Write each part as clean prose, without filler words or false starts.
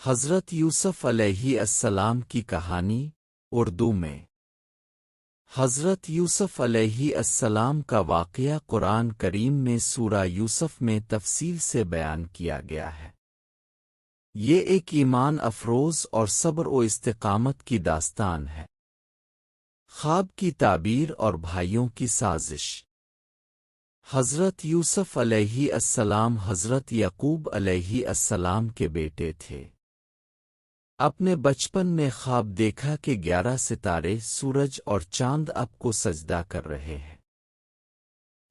حضرت یوسف علیہ السلام کی کہانی اردو میں۔ حضرت یوسف علیہ السلام کا واقعہ قرآن کریم میں سورہ یوسف میں تفصیل سے بیان کیا گیا ہے۔ یہ ایک ایمان افروز اور صبر و استقامت کی داستان ہے۔ خواب کی تعبیر اور بھائیوں کی سازش۔ حضرت یوسف علیہ السلام حضرت یعقوب علیہ السلام کے بیٹے تھے۔ اپنے بچپن میں خواب دیکھا کہ 11 ستارے، سورج اور چاند آپ کو سجدہ کر رہے ہیں۔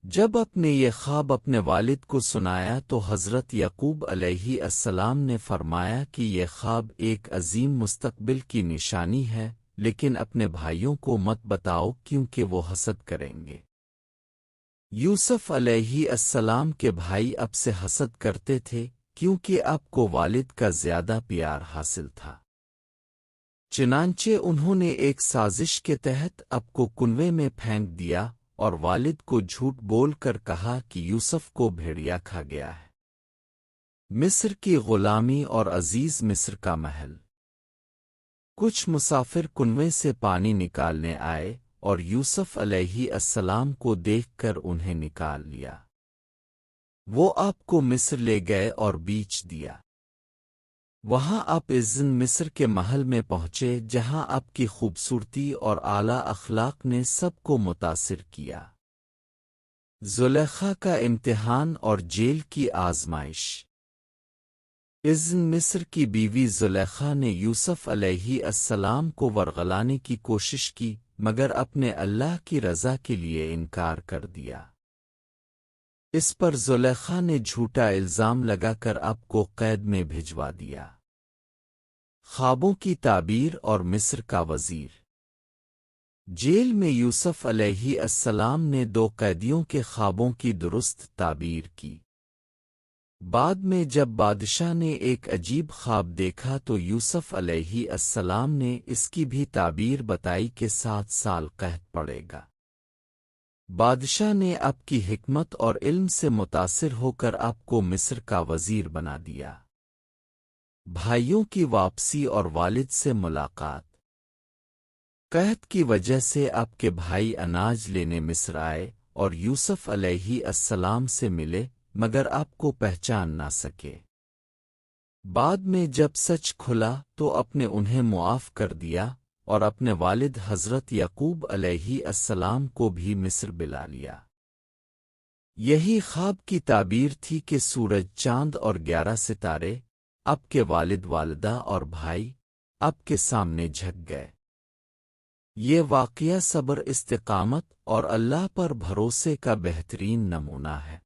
جب اپنے یہ خواب اپنے والد کو سنایا تو حضرت یعقوب علیہ السلام نے فرمایا کہ یہ خواب ایک عظیم مستقبل کی نشانی ہے، لیکن اپنے بھائیوں کو مت بتاؤ کیونکہ وہ حسد کریں گے۔ یوسف علیہ السلام کے بھائی اب سے حسد کرتے تھے کیونکہ آپ کو والد کا زیادہ پیار حاصل تھا۔ چنانچہ انہوں نے ایک سازش کے تحت اب کو کنویں میں پھینک دیا اور والد کو جھوٹ بول کر کہا کہ یوسف کو بھیڑیا کھا گیا ہے۔ مصر کی غلامی اور عزیز مصر کا محل۔ کچھ مسافر کنویں سے پانی نکالنے آئے اور یوسف علیہ السلام کو دیکھ کر انہیں نکال لیا۔ وہ آپ کو مصر لے گئے اور بیچ دیا۔ وہاں آپ عزن مصر کے محل میں پہنچے جہاں آپ کی خوبصورتی اور اعلیٰ اخلاق نے سب کو متاثر کیا۔ زلیخا کا امتحان اور جیل کی آزمائش۔ عزن مصر کی بیوی زلیخا نے یوسف علیہ السلام کو ورغلانے کی کوشش کی مگر اپنے اللہ کی رضا کے لیے انکار کر دیا۔ اس پر زلیخا نے جھوٹا الزام لگا کر آپ کو قید میں بھجوا دیا۔ خوابوں کی تعبیر اور مصر کا وزیر۔ جیل میں یوسف علیہ السلام نے 2 قیدیوں کے خوابوں کی درست تعبیر کی۔ بعد میں جب بادشاہ نے ایک عجیب خواب دیکھا تو یوسف علیہ السلام نے اس کی بھی تعبیر بتائی کہ 7 سال قحط پڑے گا۔ بادشاہ نے آپ کی حکمت اور علم سے متاثر ہو کر آپ کو مصر کا وزیر بنا دیا۔ بھائیوں کی واپسی اور والد سے ملاقات۔ قحط کی وجہ سے آپ کے بھائی اناج لینے مصر آئے اور یوسف علیہ السلام سے ملے مگر آپ کو پہچان نہ سکے۔ بعد میں جب سچ کھلا تو اپنے انہیں معاف کر دیا اور اپنے والد حضرت یعقوب علیہ السلام کو بھی مصر بلا لیا۔ یہی خواب کی تعبیر تھی کہ سورج، چاند اور 11 ستارے، آپ کے والد، والدہ اور بھائی آپ کے سامنے جھک گئے۔ یہ واقعہ صبر، استقامت اور اللہ پر بھروسے کا بہترین نمونہ ہے۔